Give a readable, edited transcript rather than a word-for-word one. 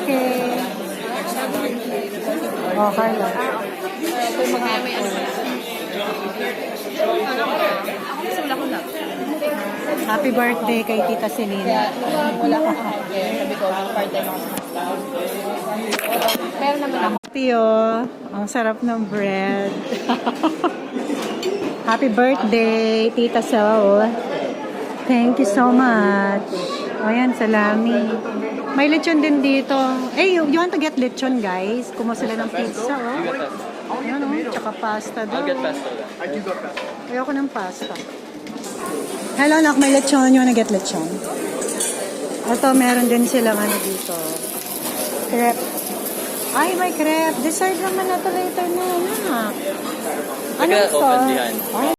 Okay. Oh, Carla. Happy birthday kay Tita Selena. Wala ka sabi ko, part-time ako. Pero naman ako. Pio, ang sarap ng bread. Happy birthday, Tita Sol. Thank you so much. O yan, salami. May lechon din dito. Hey, you want to get lechon, guys? Kumuha sila ng pizza, oh. Ayan, oh. Tsaka pasta daw. I'll get pasta. I do got pasta. Ayoko ng pasta. Hello, nak. May lechon. You wanna get lechon? Ito, meron din silang ano dito. Crepe. Ay, may crepe. Dessert naman na ito later na. Ano Look at that ito? open behind. Ay,